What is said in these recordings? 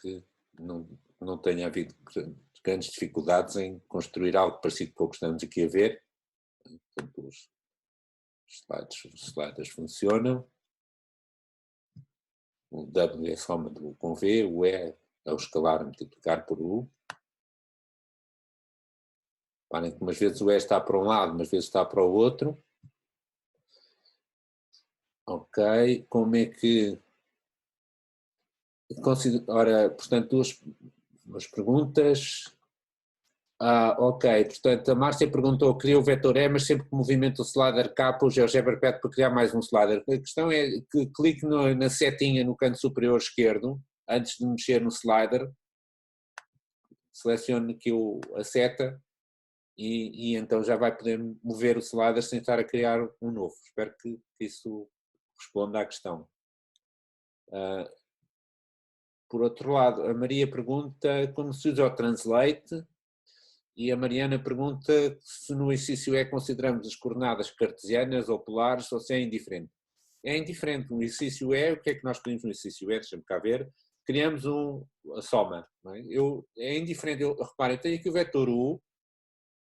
que não tenha havido grandes dificuldades em construir algo parecido com o que estamos aqui a ver. Portanto, os sliders funcionam. O W é a soma do com V, o E é o escalar a multiplicar por U. Reparem que umas vezes o E está para um lado, umas vezes está para o outro. Ok, como é que... Ora, portanto, duas perguntas. Ok, portanto, a Márcia perguntou, cria o vetor E, mas sempre que movimenta o slider K, o GeoGebra pede para criar mais um slider. A questão é que clique na setinha no canto superior esquerdo, antes de mexer no slider, selecione aqui a seta e então já vai poder mover o slider sem estar a criar um novo. Espero que isso responda à questão. Por outro lado, a Maria pergunta como se usa o Translate e a Mariana pergunta se no exercício E consideramos as coordenadas cartesianas ou polares ou se é indiferente. É indiferente. No exercício E, o que é que nós pedimos no exercício E? Deixa-me cá ver. Criamos a soma. Não é? É indiferente. Reparem, eu tenho aqui o vetor U,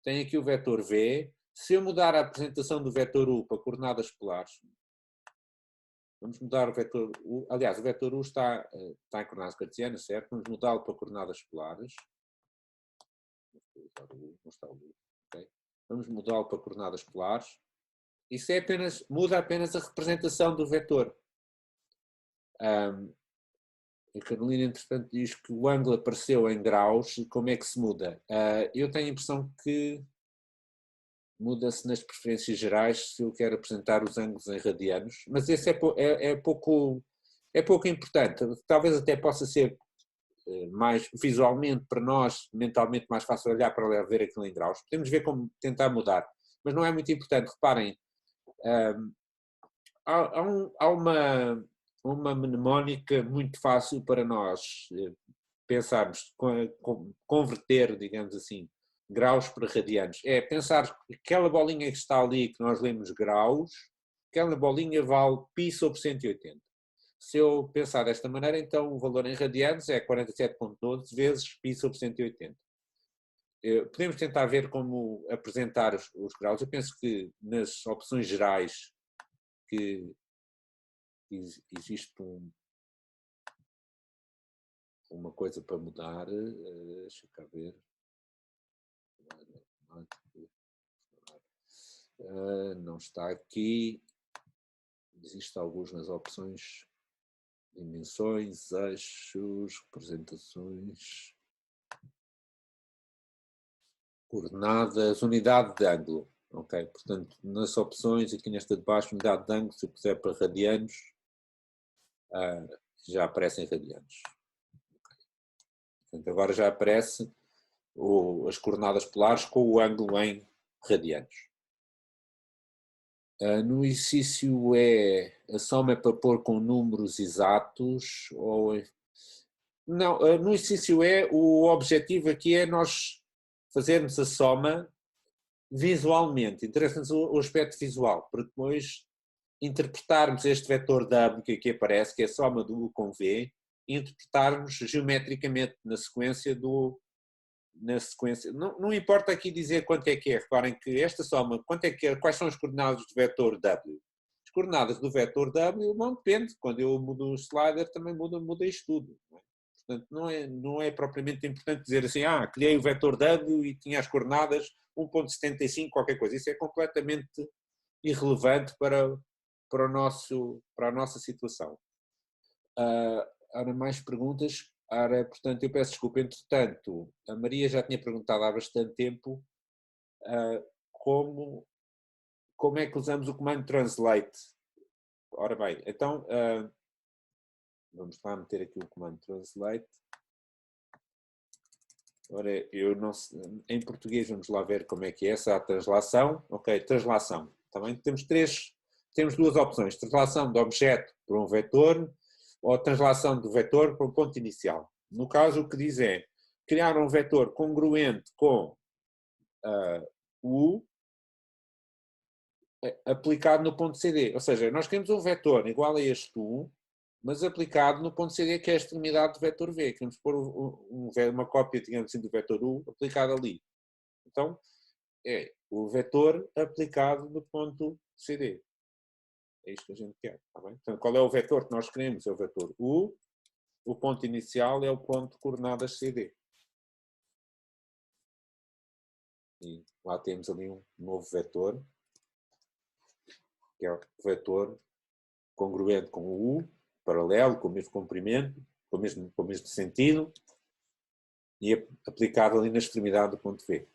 tenho aqui o vetor V. Se eu mudar a apresentação do vetor U para coordenadas polares, vamos mudar o vetor U. Aliás, o vetor U está em coordenadas cartesianas, certo? Vamos mudá-lo para coordenadas polares. Não está o U. Okay? Vamos mudá-lo para coordenadas polares. Isso é muda apenas a representação do vetor. A Carolina, entretanto, diz que o ângulo apareceu em graus. Como é que se muda? Eu tenho a impressão que muda-se nas preferências gerais se eu quero apresentar os ângulos em radianos, mas esse é pouco importante. Talvez até possa ser mais visualmente para nós, mentalmente mais fácil olhar para lá ver aquilo em graus. Podemos ver como tentar mudar, mas não é muito importante. Reparem, há uma mnemónica muito fácil para nós pensarmos, converter, digamos assim, graus para radianos. É pensar que aquela bolinha que está ali, que nós lemos graus, aquela bolinha vale π sobre 180. Se eu pensar desta maneira, então o valor em radianos é 47,12 vezes π sobre 180. Podemos tentar ver como apresentar os graus. Eu penso que nas opções gerais que existe uma coisa para mudar, deixa cá ver. Não está aqui. Existem alguns nas opções, dimensões, eixos, representações, coordenadas, unidade de ângulo. Ok, portanto, nas opções, aqui nesta de baixo, unidade de ângulo, se eu puser para radianos, já aparecem radianos. Okay. Portanto, agora já aparece as coordenadas polares com o ângulo em radianos. No exercício a soma é para pôr com números exatos ou... Não, no exercício o objetivo aqui é nós fazermos a soma visualmente, interessa-nos o aspecto visual, para depois interpretarmos este vetor W que aqui aparece, que é a soma do U com V, e interpretarmos geometricamente na sequência. Não importa aqui dizer quanto é que é, reparem que esta soma, quais são as coordenadas do vetor W? As coordenadas do vetor W, não depende, quando eu mudo o slider também muda isto tudo. Não é? Portanto, não é propriamente importante dizer assim, criei o vetor W e tinha as coordenadas 1,75, qualquer coisa. Isso é completamente irrelevante para a nossa situação. Há mais perguntas? Portanto, eu peço desculpa, entretanto, a Maria já tinha perguntado há bastante tempo como é que usamos o comando translate. Ora bem, então, vamos lá meter aqui o comando translate. Ora, eu não sei, em português vamos lá ver como é que é essa translação. Ok, translação. Também temos duas opções, translação de objeto para um vetor ou translação do vetor para um ponto inicial. No caso, o que diz é criar um vetor congruente com o U aplicado no ponto CD. Ou seja, nós queremos um vetor igual a este U, mas aplicado no ponto CD, que é a extremidade do vetor V. Queremos pôr uma cópia, digamos assim, do vetor U aplicado ali. Então, é o vetor aplicado no ponto CD. É isto que a gente quer, está bem? Então, qual é o vetor que nós queremos? É o vetor U, o ponto inicial é o ponto de coordenadas CD. E lá temos ali um novo vetor, que é o vetor congruente com o U, paralelo, com o mesmo comprimento, com o mesmo sentido, e aplicado ali na extremidade do ponto V.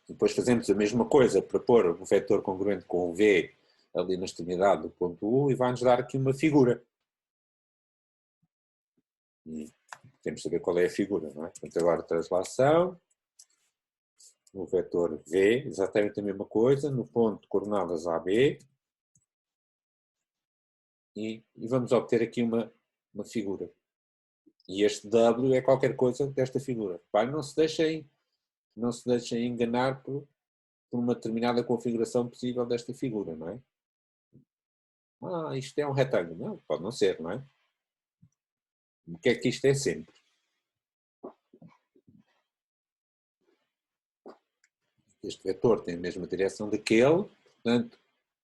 Depois fazemos a mesma coisa para pôr o vetor congruente com o V ali na extremidade do ponto U e vai-nos dar aqui uma figura. E temos de saber qual é a figura, não é? Portanto, agora translação, o vetor V, exatamente a mesma coisa, no ponto de coordenadas AB, e vamos obter aqui uma figura. E este W é qualquer coisa desta figura. Pai, não se deixem enganar por uma determinada configuração possível desta figura, não é? Isto é um retângulo. Não, pode não ser, não é? O que é que isto é sempre? Este vetor tem a mesma direção daquele, portanto,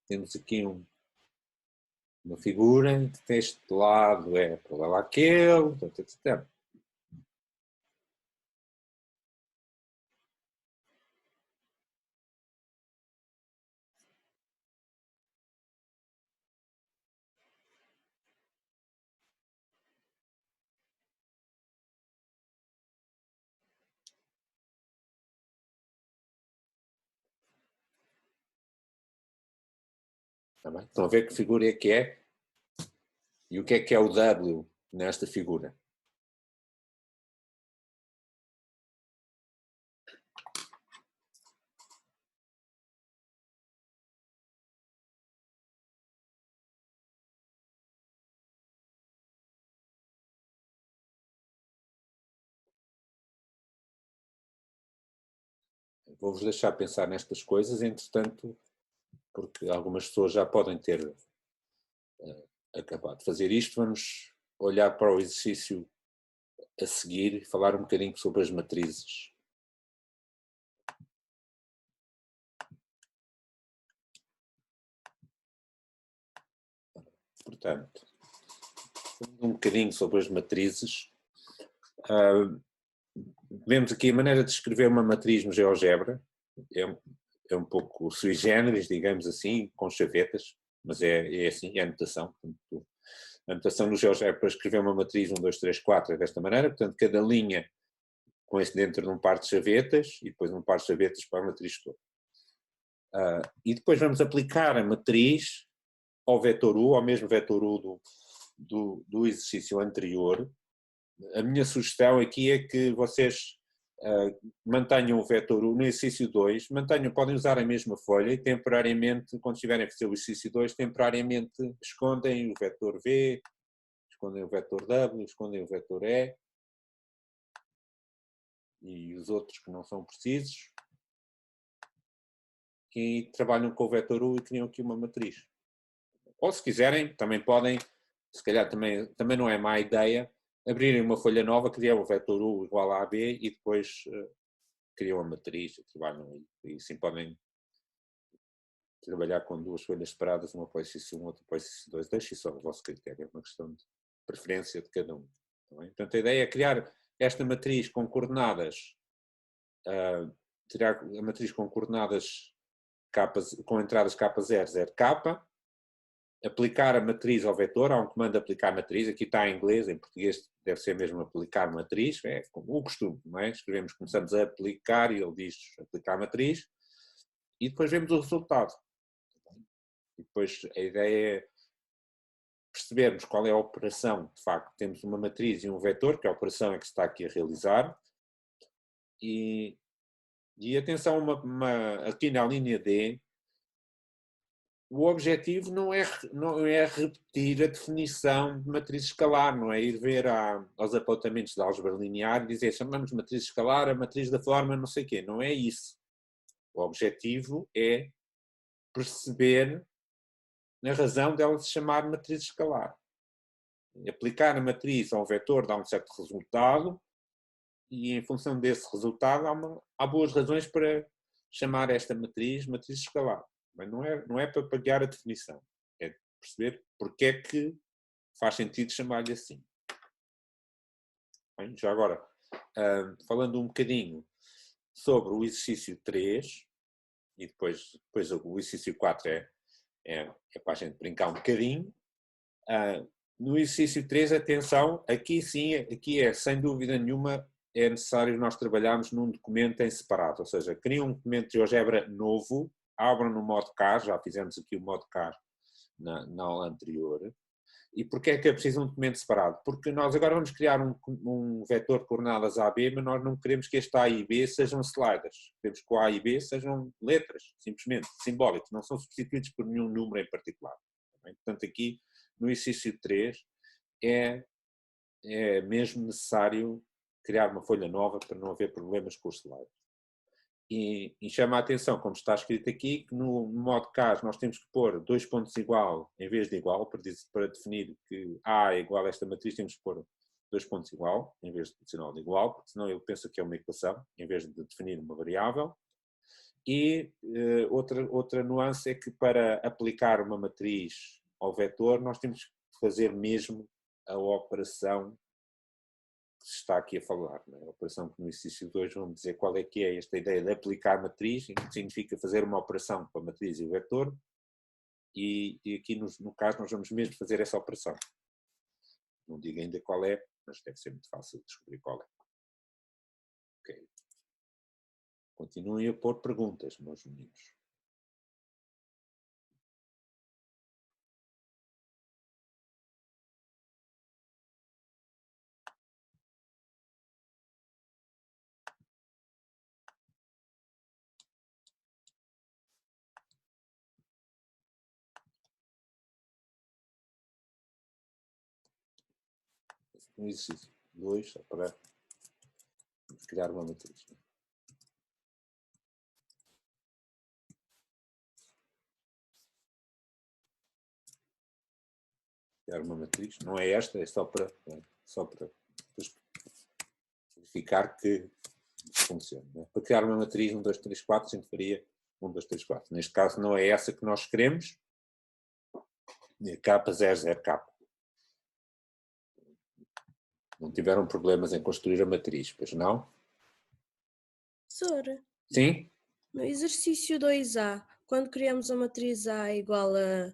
temos aqui uma figura em que este lado é paralelo àquele, etc. Tá bem? Estão a ver que figura é que é? E o que é o W nesta figura? Vou-vos deixar pensar nestas coisas, entretanto, porque algumas pessoas já podem ter acabado de fazer isto, vamos olhar para o exercício a seguir e falar um bocadinho sobre as matrizes. Portanto, um bocadinho sobre as matrizes. Vemos aqui a maneira de escrever uma matriz no GeoGebra. É um pouco sui generis, digamos assim, com chavetas, mas é assim, é a notação. Portanto, a notação no GeoGebra para escrever uma matriz 1, 2, 3, 4 é desta maneira, portanto, cada linha com esse dentro de um par de chavetas e depois um par de chavetas para a matriz toda. E depois vamos aplicar a matriz ao vetor U, ao mesmo vetor U do exercício anterior. A minha sugestão aqui é que vocês mantenham o vetor U no exercício 2, podem usar a mesma folha e temporariamente, quando estiverem a fazer o exercício 2, temporariamente escondem o vetor V, escondem o vetor W, escondem o vetor E e os outros que não são precisos e trabalham com o vetor U e criam aqui uma matriz. Ou se quiserem, também podem, se calhar também não é má ideia, abrirem uma folha nova, criar o vetor U igual a AB e depois criam a matriz, trabalham e assim podem trabalhar com duas folhas separadas, uma para o exercício 1, outra para o exercício 2. Deixem só o vosso critério, é uma questão de preferência de cada um. Tá bem? Portanto, a ideia é criar esta matriz com coordenadas, tirar a matriz com coordenadas com entradas K0, 0, K, aplicar a matriz ao vetor, há um comando de aplicar matriz, aqui está em inglês, em português deve ser mesmo aplicar matriz, é como o costume, não é? Escrevemos, começamos a aplicar e ele diz aplicar matriz, e depois vemos o resultado. E depois a ideia é percebermos qual é a operação, de facto, temos uma matriz e um vetor, que a operação é que se está aqui a realizar, e atenção, aqui na linha D, o objetivo não é repetir a definição de matriz escalar, não é ir ver aos apontamentos da álgebra linear e dizer chamamos matriz escalar a matriz da forma não sei o quê, não é isso. O objetivo é perceber a razão dela se chamar matriz escalar. Aplicar a matriz a um vetor dá um certo resultado e, em função desse resultado, há boas razões para chamar esta matriz escalar. Mas não é para pagar a definição. É perceber porque é que faz sentido chamar-lhe assim. Bem, já agora, falando um bocadinho sobre o exercício 3, e depois o exercício 4 é para a gente brincar um bocadinho. No exercício 3, atenção, aqui sim, aqui sem dúvida nenhuma, é necessário nós trabalharmos num documento em separado, ou seja, criem um documento de GeoGebra novo, abram no modo CAR, já fizemos aqui o modo CAR na aula anterior. E porquê é que é preciso um documento separado? Porque nós agora vamos criar um vetor de coordenadas AB, mas nós não queremos que este A e B sejam sliders. Queremos que o A e B sejam letras, simplesmente, simbólicos, não são substituídos por nenhum número em particular. Portanto, aqui no exercício 3 é mesmo necessário criar uma folha nova para não haver problemas com os sliders. E chama a atenção, como está escrito aqui, que no modo CAS nós temos que pôr 2 pontos igual em vez de igual, para definir que A é igual a esta matriz, temos que pôr 2 pontos igual em vez de sinal de igual, porque senão ele pensa que é uma equação, em vez de definir uma variável. E outra nuance é que para aplicar uma matriz ao vetor nós temos que fazer mesmo a operação que se está aqui a falar, não é? A operação que no exercício 2 vamos dizer qual é que é esta ideia de aplicar matriz, que significa fazer uma operação com a matriz e o vetor, e aqui no caso nós vamos mesmo fazer essa operação. Não digo ainda qual é, mas deve ser muito fácil de descobrir qual é. Ok. Continuem a pôr perguntas, meus meninos. No exercício 2, só para criar uma matriz. Criar uma matriz, não é esta, é só para verificar que funciona. Né? Para criar uma matriz 1, 2, 3, 4, a gente faria 1, 2, 3, 4. Neste caso não é essa que nós queremos, K00K. Não tiveram problemas em construir a matriz, pois não? Professor, Sim? no exercício 2A, quando criamos a matriz A igual a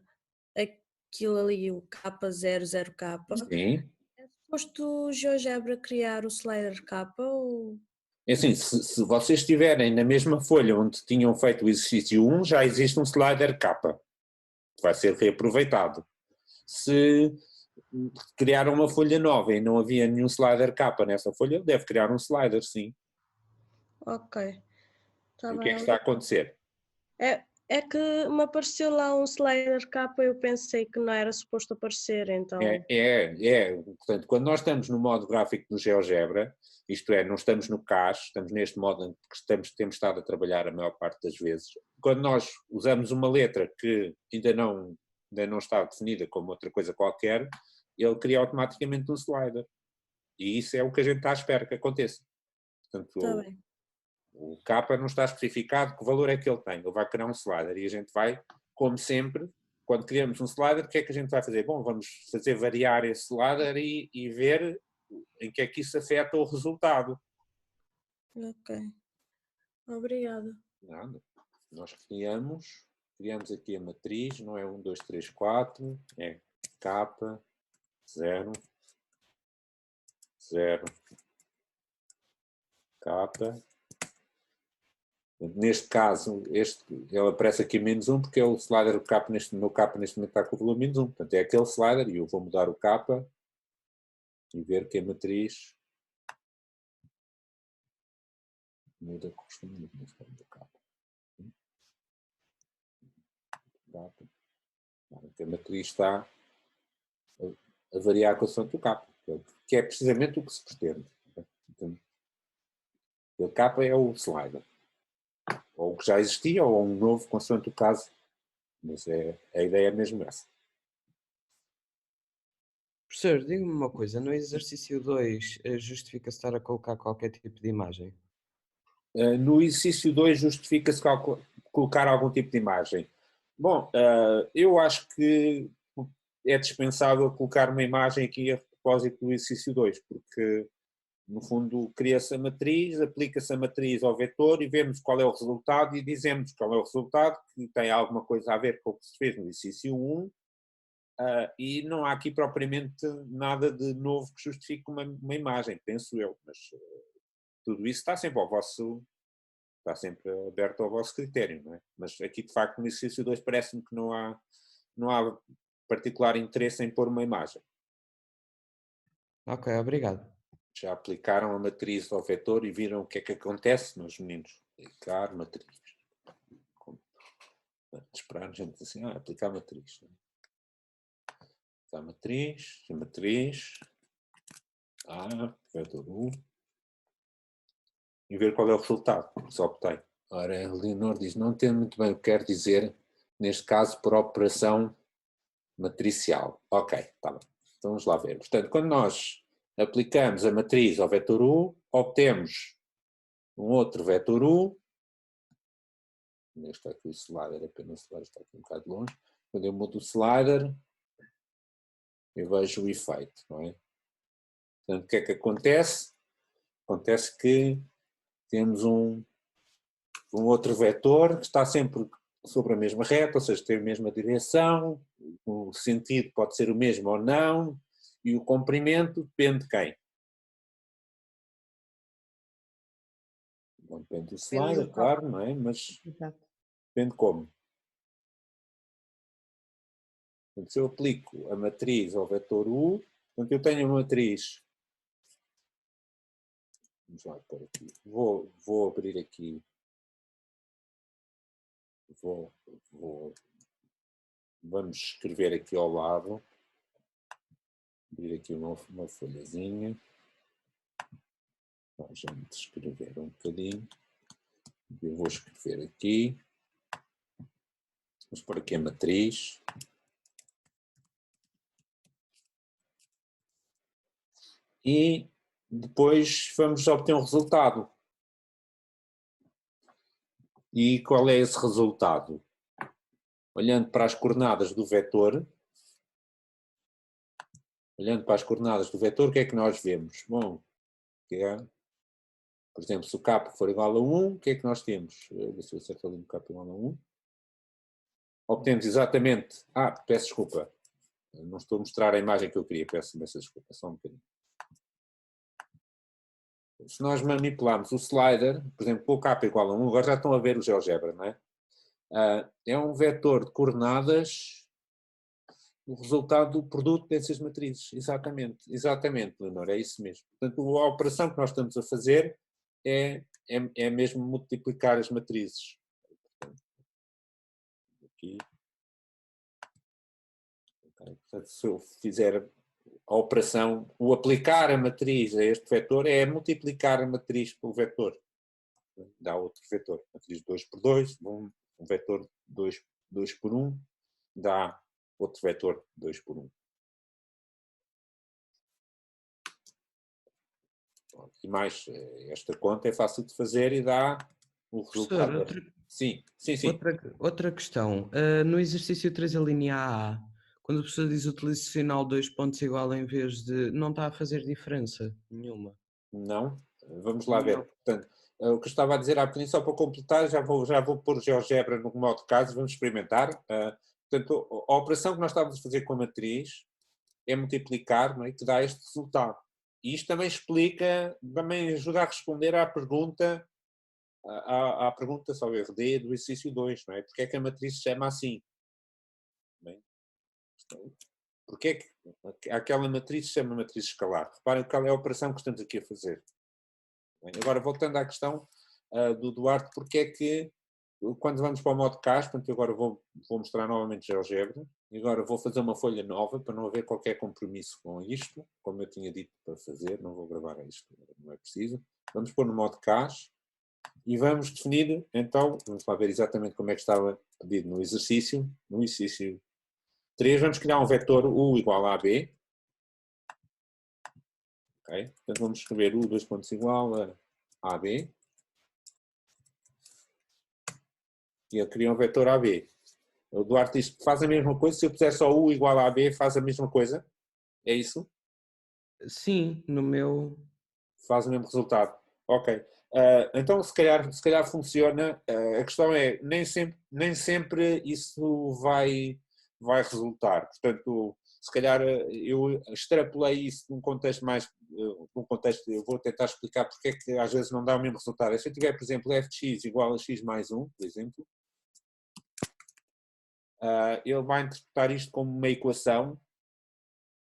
aquilo ali, o K00K, Sim. é suposto o GeoGebra criar o slider K ou... É assim, se vocês estiverem na mesma folha onde tinham feito o exercício 1, já existe um slider K, que vai ser reaproveitado. Se criaram uma folha nova e não havia nenhum slider K nessa folha, deve criar um slider, sim. Ok. Tá E o que é bem. que está a acontecer? É que me apareceu lá um slider K e eu pensei que não era suposto aparecer, então... Portanto, quando nós estamos no modo gráfico do GeoGebra, isto é, não estamos no CAS, estamos neste modo em que temos estado a trabalhar a maior parte das vezes, quando nós usamos uma letra que ainda não está definida como outra coisa qualquer, ele cria automaticamente um slider. E isso é o que a gente está à espera que aconteça. Portanto, Tá bem. o K não está especificado que valor é que ele tem, ele vai criar um slider e a gente vai, como sempre, quando criamos um slider, o que é que a gente vai fazer? Bom, vamos fazer variar esse slider e ver em que é que isso afeta o resultado. Ok. Obrigada. Nada. Nós criamos aqui a matriz, não é 1, 2, 3, 4, é K, 0, 0, K. Neste caso, ele aparece aqui menos 1 porque é o slider do K meu K neste momento está com o valor menos 1. Portanto, é aquele slider e eu vou mudar o K e ver que a matriz muda correspondente do K. Que a matriz está a variar com a consoante do K, que é precisamente o que se pretende. Portanto, o K é o slider. Ou o que já existia, ou um novo, consoante o caso Mas a ideia é mesmo essa. Professor, diga-me uma coisa, no exercício 2 justifica-se estar a colocar qualquer tipo de imagem? No exercício 2 justifica-se colocar algum tipo de imagem. Bom, eu acho que é dispensável colocar uma imagem aqui a propósito do exercício 2, porque no fundo cria-se a matriz, aplica-se a matriz ao vetor e vemos qual é o resultado e dizemos qual é o resultado, que tem alguma coisa a ver com o que se fez no exercício 1, e não há aqui propriamente nada de novo que justifique uma imagem, penso eu, mas tudo isso está sempre aberto ao vosso critério, não é? Mas aqui de facto no exercício 2 parece-me que não há particular interesse em pôr uma imagem. Ok, obrigado. Já aplicaram a matriz ao vetor e viram o que é que acontece, meus meninos? Aplicar matriz. Esperar a gente assim, aplicar matriz. Aplicar matriz, vetor 1, e ver qual é o resultado que se obtém. Ora, a Leonor diz, não entendo muito bem o que quer dizer, neste caso, por operação matricial. Ok, está bem. Então vamos lá ver. Portanto, quando nós aplicamos a matriz ao vetor U, obtemos um outro vetor U. Está aqui o slider, apenas o slider está aqui um bocado longe. Quando eu mudo o slider, eu vejo o efeito, não é? Portanto, o que é que acontece? Acontece que temos um outro vetor que está sempre sobre a mesma reta, ou seja, tem a mesma direção, o sentido pode ser o mesmo ou não, e o comprimento depende de quem? Não depende do slider, claro, não é? Mas depende como. Portanto, se eu aplico a matriz ao vetor U, portanto eu tenho a matriz. Vamos lá por aqui. Vou abrir aqui. Vamos escrever aqui ao lado. Abrir aqui uma folhazinha. Para a gente escrever um bocadinho. Eu vou escrever aqui. Vamos pôr aqui a matriz. E depois vamos obter um resultado. E qual é esse resultado? Olhando para as coordenadas do vetor, o que é que nós vemos? Bom, por exemplo, se o k for igual a 1, o que é que nós temos? Ver se eu acerto ali no k igual a 1. Obtemos exatamente... peço desculpa. Não estou a mostrar a imagem que eu queria, peço imensa desculpa, só um bocadinho. Se nós manipularmos o slider, por exemplo, com o k igual a 1, agora já estão a ver o GeoGebra, não é? É um vetor de coordenadas, o resultado do produto dessas matrizes. Exatamente, Leonor, é isso mesmo. Portanto, a operação que nós estamos a fazer é mesmo multiplicar as matrizes. Aqui. Portanto, se eu fizer a operação, o aplicar a matriz a este vetor é multiplicar a matriz pelo vetor. Dá outro vetor. Matriz 2 por 2, um vetor 2 por 1, dá outro vetor 2 por 1. E mais, esta conta é fácil de fazer e dá o resultado. Professor, Sim. outra questão. No exercício 3, a linha A, quando o professor diz utilize sinal 2 pontos igual em vez de... não está a fazer diferença nenhuma. Não? Vamos lá ver. Portanto, o que eu estava a dizer há bocadinho, só para completar, já vou pôr GeoGebra no modo de caso, vamos experimentar. Portanto, a operação que nós estávamos a fazer com a matriz é multiplicar, não é? Que dá este resultado. E isto também explica, também ajuda a responder à pergunta, só RD do exercício 2, não é? Porque é que a matriz se chama assim? Bem, porque é que aquela matriz se chama matriz escalar? Reparem qual é a operação que estamos aqui a fazer. Bem, agora, voltando à questão do Duarte, porque é que, quando vamos para o modo CAS, portanto, agora vou mostrar novamente GeoGebra, e agora vou fazer uma folha nova, para não haver qualquer compromisso com isto, como eu tinha dito para fazer, não vou gravar isto, não é preciso. Vamos pôr no modo CAS, e vamos definir, então, vamos lá ver exatamente como é que estava pedido no exercício 3, vamos criar um vetor U igual a AB. Okay? Portanto, vamos escrever U, 2 pontos igual a AB. E ele cria um vetor AB. O Duarte diz que faz a mesma coisa, se eu puser só U igual a AB, faz a mesma coisa? É isso? Sim, no meu... Faz o mesmo resultado. Ok. Então, se calhar funciona. A questão é, nem sempre isso vai resultar. Portanto, se calhar eu extrapolei isso num contexto eu vou tentar explicar porque é que às vezes não dá o mesmo resultado. Se eu tiver, por exemplo, f de x igual a x mais 1, por exemplo, ele vai interpretar isto como uma equação,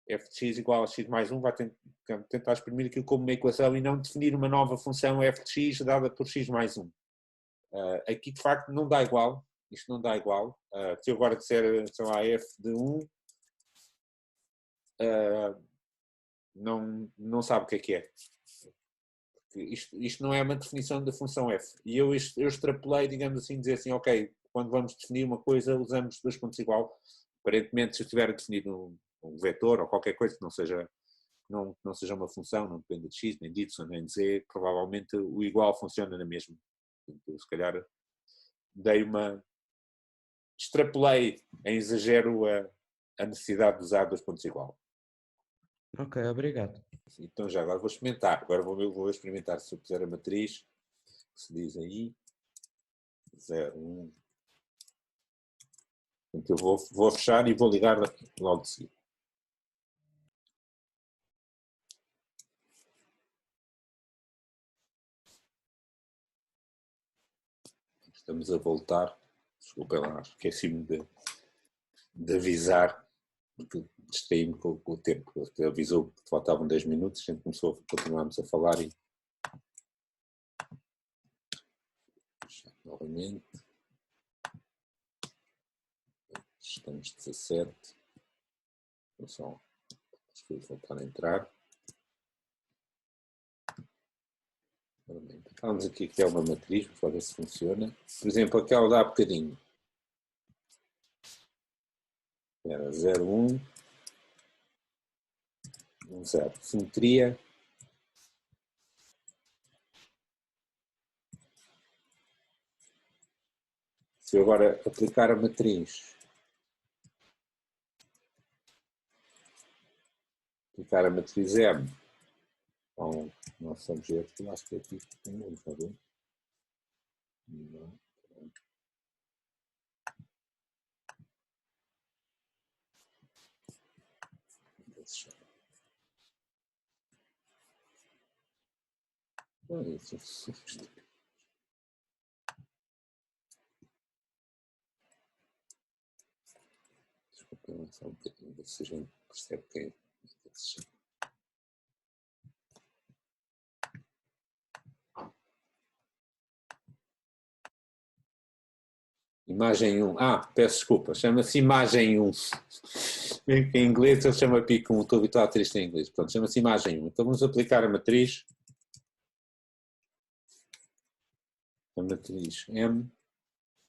f de x igual a x mais 1, vai tentar exprimir aquilo como uma equação e não definir uma nova função f de x dada por x mais 1. Aqui, de facto, não dá igual. Isto não dá igual. Se eu agora disser, sei lá, f de 1, não sabe o que é. Isto não é uma definição da função f. E eu extrapolei, digamos assim, dizer assim, ok, quando vamos definir uma coisa, usamos 2 pontos igual. Aparentemente, se eu estiver a definir um vetor ou qualquer coisa que não seja uma função, não depende de x, nem de y, nem de z, provavelmente o igual funciona na mesma. Portanto, se calhar extrapolei em exagero a necessidade de usar 2 pontos igual. Ok, obrigado. Então já agora vou experimentar. Agora vou experimentar se eu puser a matriz, que se diz aí, 0, 1. Portanto, eu vou fechar e vou ligar logo de seguida. Estamos a voltar. Desculpem lá, esqueci-me de avisar, porque distraí-me com o tempo. Ele avisou que faltavam 10 minutos, a gente continuámos a falar e... Novamente. Estamos 17. Vou só voltar a entrar. Vamos aqui que é uma matriz, para ver se funciona. Por exemplo, aquela dá há bocadinho. Era 0, 1, 1, 0. Simetria. Se eu agora aplicar a matriz, M ao nosso objeto, acho que aqui tem um, está bem? Não. Desculpa, só um bocadinho, ver se a gente percebe que é desse jeito. Imagem 1. Peço desculpa, chama-se imagem 1. Em inglês ele chama pico 1, estou habituado a ter isto em inglês. Portanto, chama-se imagem 1. Então vamos aplicar a matriz M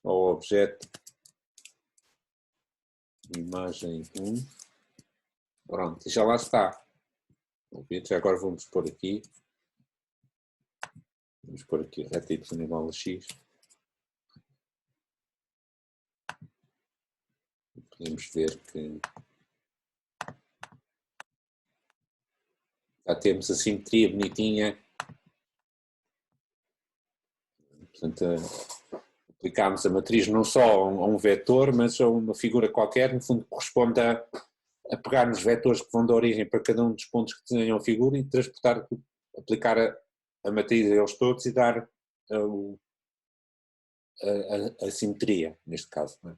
ao objeto imagem 1. Pronto, já lá está. Já agora vamos pôr aqui. Vamos pôr aqui reta y igual a x. Podemos ver que já temos a simetria bonitinha. Portanto, aplicámos a matriz não só a um vetor, mas a uma figura qualquer, no fundo corresponde a pegar nos vetores que vão dar origem para cada um dos pontos que desenham a figura e transportar, aplicar a matriz a eles todos e dar a simetria, neste caso. Não é?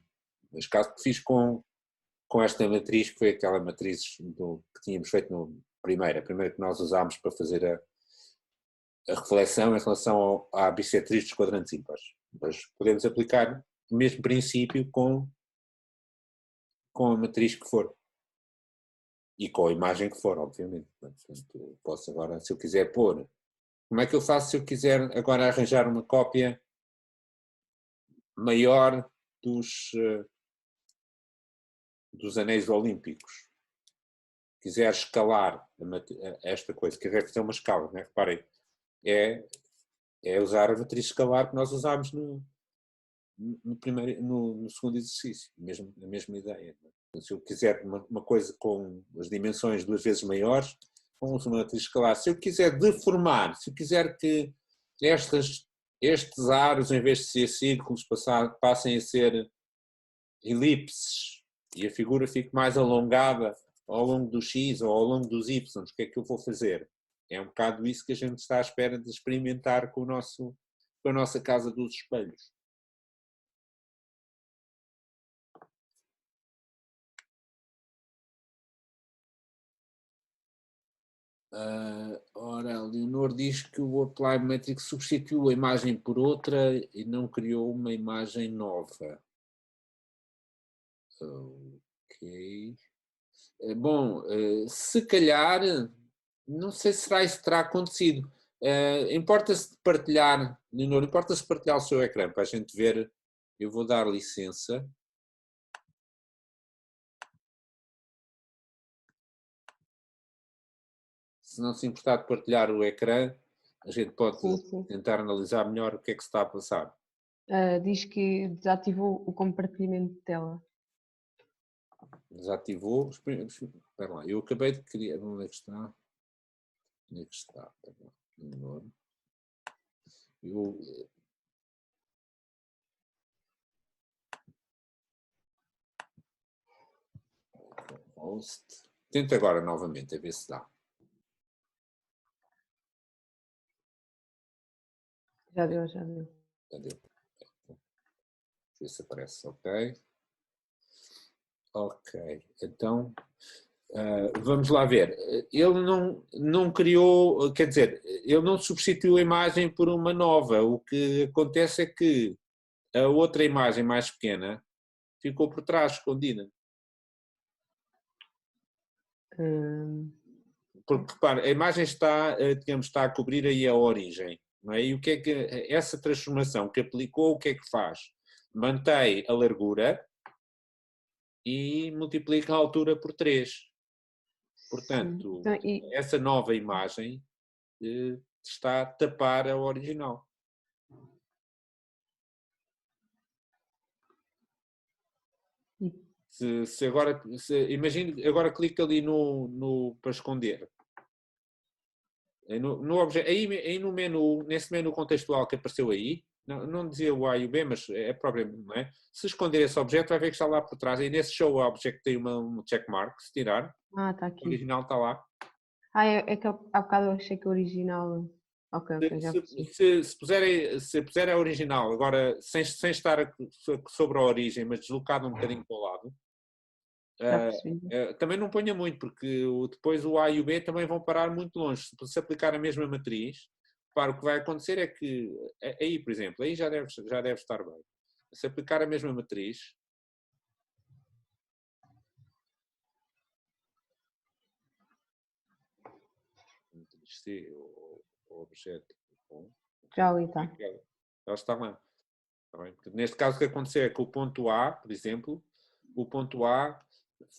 Neste caso que fiz com esta matriz, que foi aquela matriz que tínhamos feito no a primeira que nós usámos para fazer a reflexão em relação à bissetriz dos quadrantes ímpares. Mas podemos aplicar o mesmo princípio com a matriz que for. E com a imagem que for, obviamente. Portanto, posso agora, se eu quiser pôr... Como é que eu faço se eu quiser agora arranjar uma cópia maior dos anéis olímpicos, quiser escalar esta coisa, quiser fazer uma escala, né? Reparem, é usar a matriz escalar que nós usámos no segundo exercício, a mesma ideia. Né? Se eu quiser uma coisa com as dimensões 2 vezes maiores, uso uma matriz escalar. Se eu quiser deformar, se eu quiser que estes aros, em vez de ser círculos, passem a ser elipses e a figura fique mais alongada ao longo do X ou ao longo dos Y, o que é que eu vou fazer? É um bocado isso que a gente está à espera de experimentar com a nossa casa dos espelhos. Ora, a Leonor diz que o Apply Matrix substituiu a imagem por outra e não criou uma imagem nova. Ok. Bom, se calhar, não sei se isso terá acontecido. Importa-se partilhar, Leonor, importa-se partilhar o seu ecrã para a gente ver. Eu vou dar licença. Se não se importar de partilhar o ecrã, a gente pode tentar analisar melhor o que é que se está a passar. Diz que desativou o compartilhamento de tela. Desativou. Espera lá, eu acabei de criar. Onde é que está? Onde é que está? Host. Tenta agora novamente, a ver se dá. Já deu, já deu. Já deu. Ver se aparece, ok. Ok, então vamos lá ver. Ele não criou, quer dizer, ele não substituiu a imagem por uma nova. O que acontece é que a outra imagem mais pequena ficou por trás, escondida. Porque, repara, a imagem está, digamos, está a cobrir aí a origem. Não é? E o que é que essa transformação que aplicou, o que é que faz? Mantém a largura e multiplica a altura por 3. Portanto, então, essa nova imagem está a tapar a original. Imagine, agora clica ali para esconder. Aí no menu, nesse menu contextual que apareceu aí, não dizia o A e o B, mas é próprio, não é? Se esconder esse objeto, vai ver que está lá por trás. E nesse show object tem um checkmark, se tirar. Está aqui. O original está lá. É que há bocado eu achei que o original. Ok, já percebi. Se puser a original, agora sem estar sobre a origem, mas deslocado um bocadinho para o lado, também não ponha muito, porque depois o A e o B também vão parar muito longe. Se aplicar a mesma matriz, para o que vai acontecer é que, aí por exemplo, aí já deve estar bem. Se aplicar a mesma matriz, o objeto, bom, já ali está. Ela está lá. Está bem? Porque neste caso o que aconteceu é que o ponto A, por exemplo, o ponto A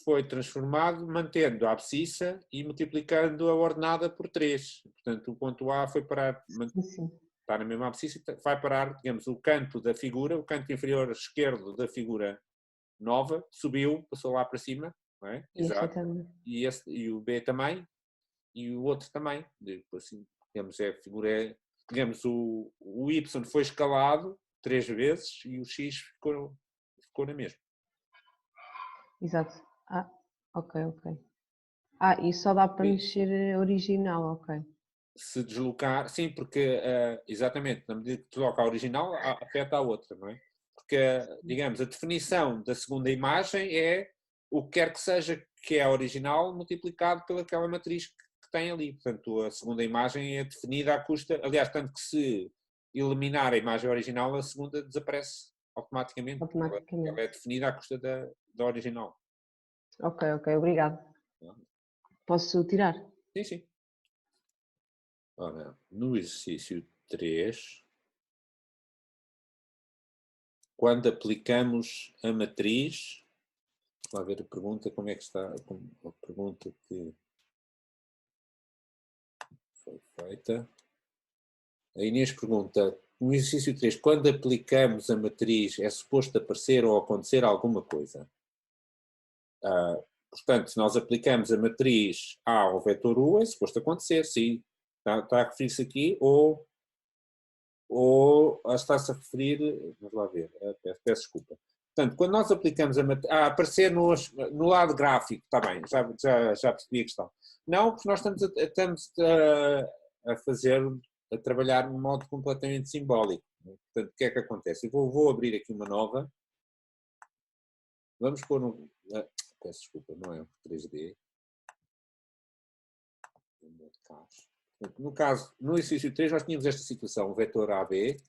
foi transformado mantendo a abscissa e multiplicando a ordenada por 3. Portanto, o ponto A foi parar, está na mesma abscissa, vai parar, digamos, o canto da figura, o canto inferior esquerdo da figura nova, subiu, passou lá para cima, não é? Exato. E o B também, e o outro também. Assim, digamos, a figura digamos, o Y foi escalado 3 vezes e o X ficou na mesma. Exato. Ok. E só dá para mexer original, ok. Se deslocar, sim, porque exatamente, na medida que desloca a original, afeta a outra, não é? Porque, digamos, a definição da segunda imagem é o que quer que seja que é a original multiplicado pelaquela matriz que tem ali. Portanto, a segunda imagem é definida à custa, aliás, tanto que se eliminar a imagem original, a segunda desaparece automaticamente. Ela é definida à custa da original. Ok, obrigado. Posso tirar? Sim. Ora, no exercício 3, quando aplicamos a matriz, vamos lá ver a pergunta, como é que está a pergunta que foi feita. A Inês pergunta, no exercício 3, quando aplicamos a matriz é suposto aparecer ou acontecer alguma coisa? Portanto, se nós aplicamos a matriz A ao vetor U, é suposto acontecer, sim. Está a referir-se aqui, ou está-se a referir, vamos lá ver, peço desculpa. Portanto, quando nós aplicamos a matriz, aparecer no lado gráfico, está bem, já percebi a questão. Não, porque nós estamos a trabalhar de um modo completamente simbólico. Portanto, o que é que acontece? Eu vou abrir aqui uma nova. Vamos pôr no... peço desculpa, não é o 3D. No caso, no exercício 3 nós tínhamos esta situação, o vetor AB.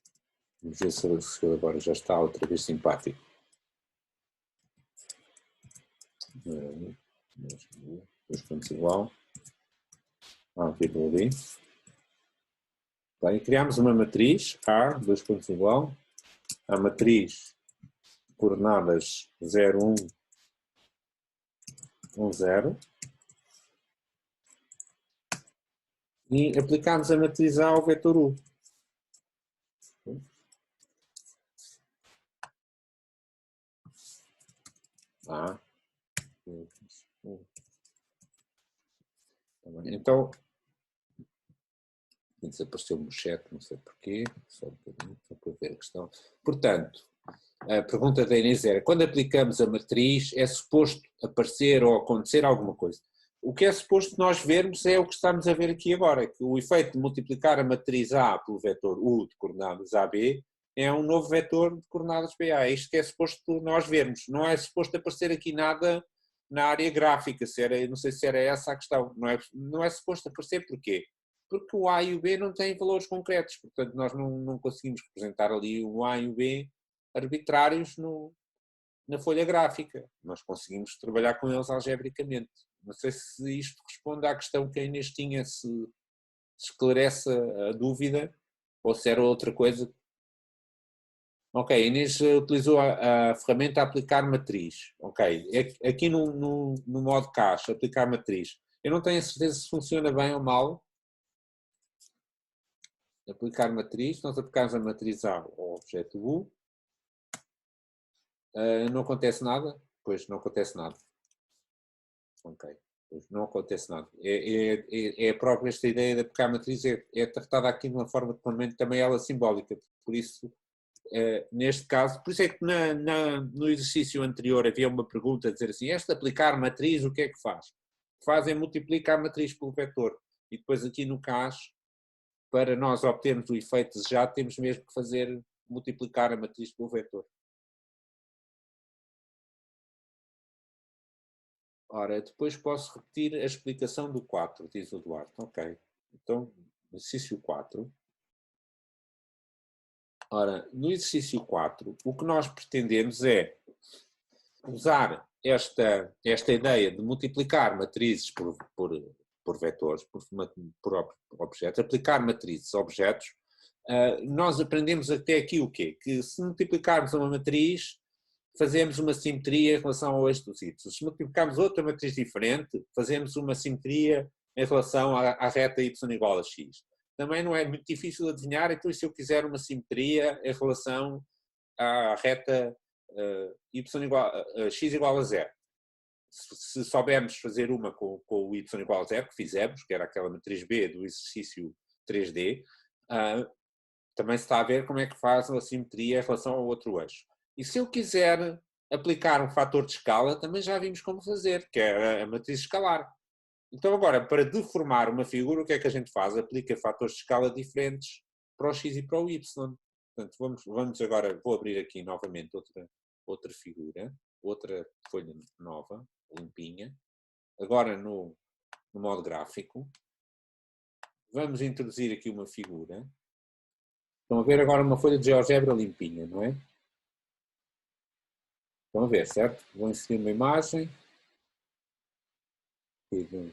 Vamos ver se agora já está outra vez simpático. Dois pontos igual. Vírgula B. Bem, criámos uma matriz, A, dois pontos igual. A matriz coordenadas 0, 1, 1, 0. E aplicámos a matriz A ao vetor U. Então, desapareceu-me o chat, não sei porquê, só para ver a questão. Portanto, a pergunta da Inês era, quando aplicamos a matriz, é suposto aparecer ou acontecer alguma coisa? O que é suposto nós vermos é o que estamos a ver aqui agora, que o efeito de multiplicar a matriz A pelo vetor U de coordenadas AB é um novo vetor de coordenadas BA. É isto que é suposto nós vermos. Não é suposto aparecer aqui nada na área gráfica, não sei se era essa a questão. Não é suposto aparecer porquê? Porque o A e o B não têm valores concretos, portanto nós não conseguimos representar ali o A e o B arbitrários na folha gráfica. Nós conseguimos trabalhar com eles algebricamente. Não sei se isto responde à questão que a Inês tinha, se esclarece a dúvida ou se era outra coisa. Ok, a Inês utilizou a ferramenta aplicar matriz. Ok, aqui no modo caixa, aplicar matriz. Eu não tenho a certeza se funciona bem ou mal. Aplicar matriz, nós aplicamos a matriz A ao objeto U. Não acontece nada? Pois, não acontece nada. Ok, pois não acontece nada. É própria esta ideia de aplicar a matriz, é tratada aqui de uma forma também ela simbólica. Por isso, neste caso, por isso é que no exercício anterior havia uma pergunta a dizer assim, esta aplicar matriz, o que é que faz? O que faz é multiplicar a matriz pelo vetor. E depois aqui no caso, para nós obtermos o efeito desejado, temos mesmo que multiplicar a matriz pelo vetor. Ora, depois posso repetir a explicação do 4, diz o Duarte. Ok. Então, exercício 4. Ora, no exercício 4, o que nós pretendemos é usar esta ideia de multiplicar matrizes por vetores, por objetos, aplicar matrizes a objetos. Nós aprendemos até aqui o quê? Que se multiplicarmos uma matriz, fazemos uma simetria em relação ao eixo dos y. Se multiplicarmos outra matriz diferente, fazemos uma simetria em relação à reta y igual a x. Também não é muito difícil adivinhar, então se eu quiser uma simetria em relação à reta x igual a 0. Se soubermos fazer uma com o y igual a 0, que fizemos, que era aquela matriz B do exercício 3D, também se está a ver como é que faz a simetria em relação ao outro eixo. E se eu quiser aplicar um fator de escala, também já vimos como fazer, que é a matriz escalar. Então agora, para deformar uma figura, o que é que a gente faz? Aplica fatores de escala diferentes para o x e para o y. Portanto, vamos agora, vou abrir aqui novamente outra figura, outra folha nova, limpinha. Agora no modo gráfico. Vamos introduzir aqui uma figura. Estão a ver agora uma folha de GeoGebra limpinha, não é? Estão a ver, certo? Vou inserir uma imagem. Aqui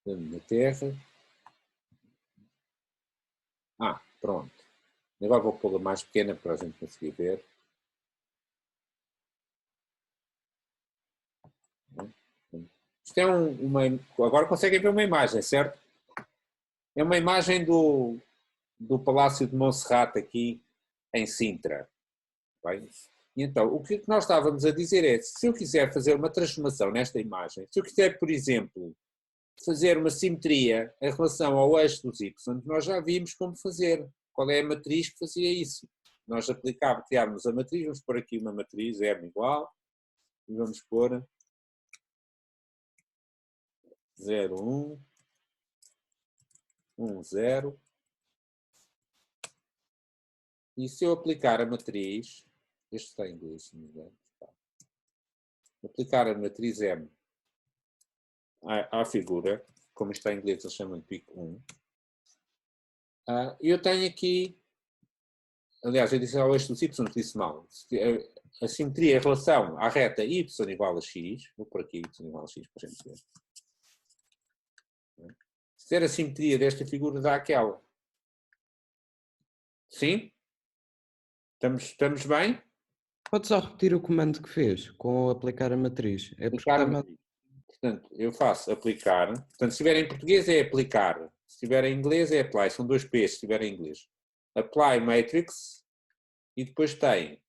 da Terra. Pronto. Agora vou pô-la mais pequena para a gente conseguir ver. Isto é agora conseguem ver uma imagem, certo? É uma imagem do Palácio de Monserrate aqui em Sintra. Bem? E então, o que nós estávamos a dizer é, se eu quiser fazer uma transformação nesta imagem, se eu quiser, por exemplo, fazer uma simetria em relação ao eixo dos y, nós já vimos como fazer. Qual é a matriz que fazia isso? Nós criávamos a matriz, vamos pôr aqui uma matriz, M igual, e vamos pôr 0, 1, 1, 0. E se eu aplicar a matriz, este está em inglês, se não me engano, aplicar a matriz M à figura, como está em inglês, eles chamam de pico 1, eu tenho aqui, aliás, eu disse ao eixo dos y, disse mal, a simetria em relação à reta y igual a x, vou pôr aqui y igual a x para a gente ver. Se der a simetria desta figura, dá aquela. Sim? Estamos bem? Pode só repetir o comando que fez com aplicar a matriz. É porque Aplicar a está matriz. Portanto, eu faço aplicar. Portanto, se estiver em português é aplicar. Se estiver em inglês é apply. São dois P's se estiver em inglês. Apply matrix e depois tem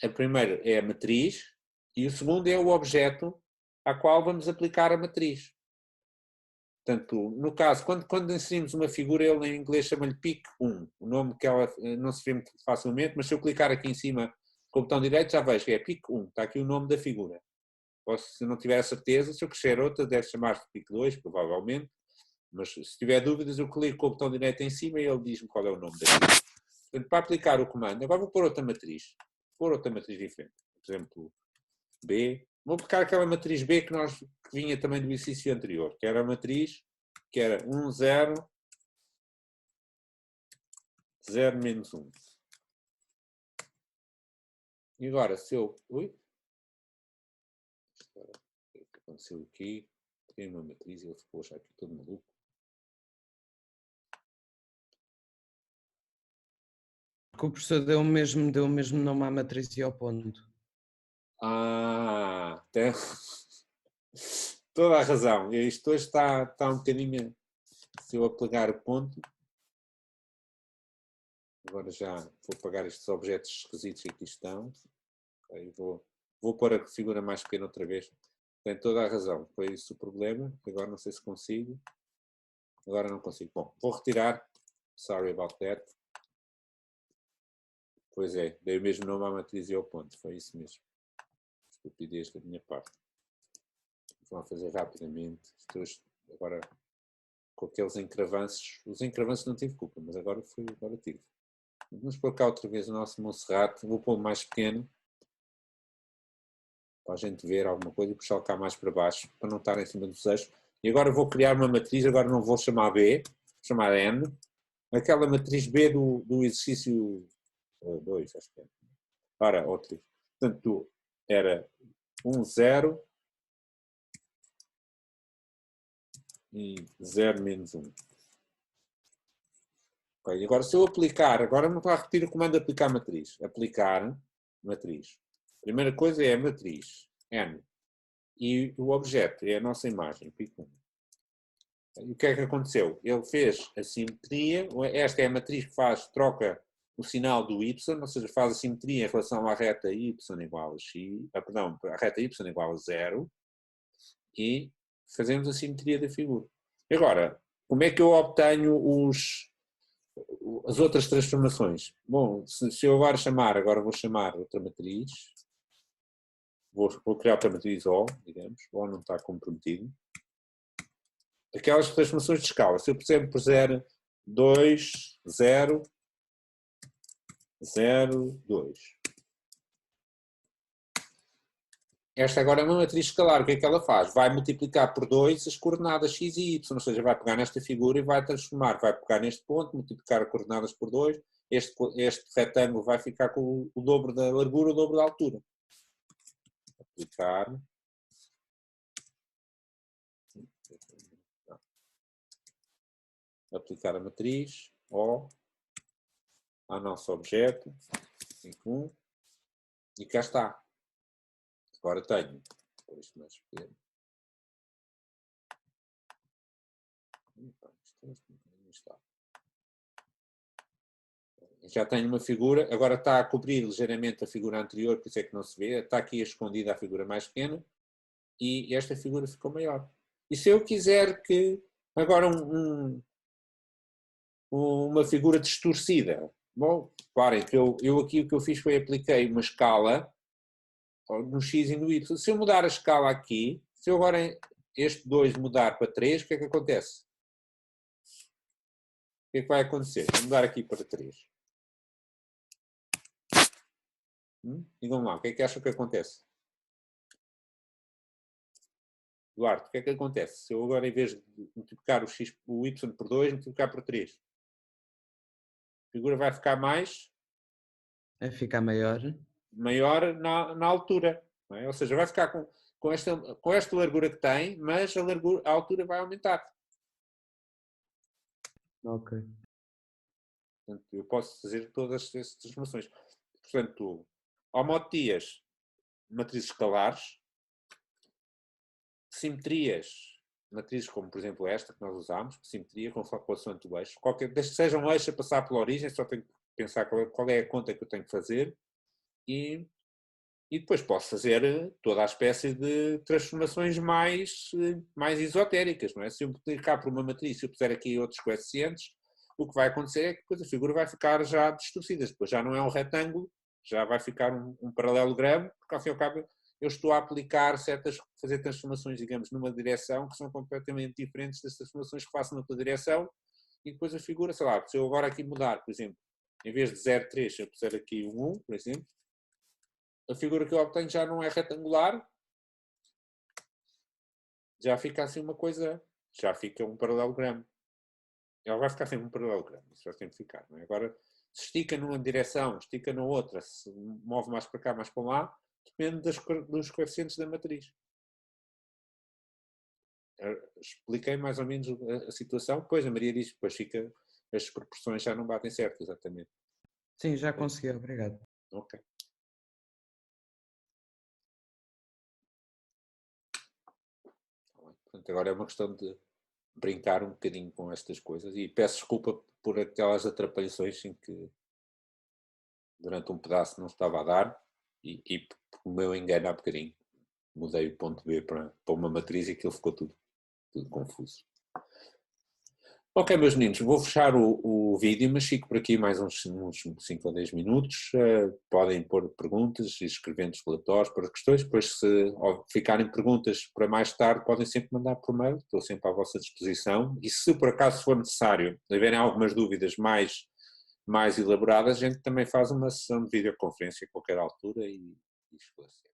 a primeira é a matriz e o segundo é o objeto a qual vamos aplicar a matriz. Portanto, no caso, quando inserimos uma figura, ele em inglês chama-lhe pic 1, o nome que ela não se vê muito facilmente, mas se eu clicar aqui em cima com o botão direito já vejo que é pic 1, está aqui o nome da figura. Se não tiver a certeza, se eu crescer outra, deve chamar-se pic 2, provavelmente, mas se tiver dúvidas, eu clico com o botão direito em cima e ele diz-me qual é o nome da figura. Portanto, para aplicar o comando, agora vou pôr outra matriz diferente, por exemplo, B. Vou aplicar aquela matriz B que vinha também do exercício anterior, que era a matriz que era 1, 0, 0, menos 1. E agora, se eu... Ui! O que aconteceu aqui? Tem uma matriz e ele ficou já aqui todo maluco. Porque o professor deu o mesmo nome à matriz e ao ponto. Tem toda a razão. Isto hoje está um bocadinho. Se eu apagar o ponto, agora já vou apagar estes objetos esquisitos que aqui estão. Aí vou pôr a figura mais pequena outra vez. Tem toda a razão. Foi isso o problema. Agora não sei se consigo. Agora não consigo. Bom, vou retirar. Sorry about that. Pois é, dei o mesmo nome à matriz e ao ponto. Foi isso mesmo. Estupidez da minha parte. Vou fazer rapidamente. Agora, com aqueles encravanços. Os encravanços não tive culpa, mas agora tive. Vamos pôr cá outra vez o nosso Monserrate. Vou pôr mais pequeno. Para a gente ver alguma coisa e puxar cá mais para baixo. Para não estar em cima dos eixos. E agora vou criar uma matriz. Agora não vou chamar B. Vou chamar N. Aquela matriz B do exercício 2, acho que é. Ora, outra. Portanto, era 1, 0 e 0, menos 1. Okay. Agora, se eu aplicar, agora não estou a repetir o comando aplicar matriz. Aplicar matriz. Primeira coisa é a matriz, N. E o objeto é a nossa imagem, pico 1. E o que é que aconteceu? Ele fez a simetria, esta é a matriz que troca o sinal do y, ou seja, faz a simetria em relação à reta y igual a x, perdão, a reta y igual a 0, e fazemos a simetria da figura. Agora, como é que eu obtenho as outras transformações? Bom, se eu agora vou chamar outra matriz, vou criar outra matriz O, digamos, O não está comprometido. Aquelas transformações de escala, se eu puser 2, 0, 0, 2. Esta agora é uma matriz escalar. O que é que ela faz? Vai multiplicar por 2 as coordenadas x e y, ou seja, vai pegar nesta figura e vai transformar. Vai pegar neste ponto, multiplicar as coordenadas por 2. Este retângulo vai ficar com o dobro da largura, o dobro da altura. Aplicar. Aplicar a matriz O ao nosso objeto. 5, 1. E cá está. Agora tenho. Isto mais pequeno. Já tenho uma figura, agora está a cobrir ligeiramente a figura anterior, por isso é que não se vê, está aqui escondida a figura mais pequena e esta figura ficou maior. E se eu quiser que agora uma figura distorcida, bom, reparem que eu aqui o que eu fiz foi apliquei uma escala no X e no Y. Se eu mudar a escala aqui, se eu agora este 2 mudar para 3, o que é que acontece? O que é que vai acontecer? Vou mudar aqui para 3. Digam lá, o que é que acham que acontece? Duarte, o que é que acontece? Se eu agora, em vez de multiplicar o Y por 2, multiplicar por 3, a figura vai ficar Vai ficar maior. maior na altura. Não é? Ou seja, vai ficar com esta largura que tem, mas a altura vai aumentar. Ok. Portanto, eu posso fazer todas essas transformações. Portanto, homotias, matrizes escalares, simetrias, matrizes como, por exemplo, esta que nós usamos, simetria, consoante o eixo. Desde que seja um eixo a passar pela origem, só tenho que pensar qual é a conta que eu tenho que fazer e depois posso fazer toda a espécie de transformações mais esotéricas, não é? Se eu multiplicar por uma matriz, se eu puser aqui outros coeficientes, o que vai acontecer é que depois a figura vai ficar já distorcida, depois já não é um retângulo, já vai ficar um paralelogramo, porque ao fim e ao cabo eu estou a aplicar fazer transformações, digamos, numa direção que são completamente diferentes das transformações que faço noutra direção, e depois a figura, sei lá, se eu agora aqui mudar, por exemplo, em vez de 0,3, se eu puser aqui um 1, por exemplo, a figura que eu obtenho já não é retangular, já fica assim uma coisa, já fica um paralelogramo. Ela vai ficar sempre um paralelogramo, isso vai sempre ficar. Não é? Agora, se estica numa direção, estica na outra, se move mais para cá, mais para lá, depende dos coeficientes da matriz. Expliquei mais ou menos a situação, depois a Maria diz, depois as proporções já não batem certo, exatamente. Sim, já consegui, obrigado. Ok. Portanto, agora é uma questão de brincar um bocadinho com estas coisas e peço desculpa por aquelas atrapalhações em que durante um pedaço não estava a dar e o meu engano há bocadinho mudei o ponto B para uma matriz e aquilo ficou tudo confuso. Ok, meus meninos, vou fechar o vídeo, mas fico por aqui mais uns 5 ou 10 minutos. Podem pôr perguntas e escrever nos relatórios para questões. Depois, se ficarem perguntas para mais tarde, podem sempre mandar por mail. Estou sempre à vossa disposição. E se por acaso for necessário, haverem algumas dúvidas mais elaboradas, a gente também faz uma sessão de videoconferência a qualquer altura e esclarecer.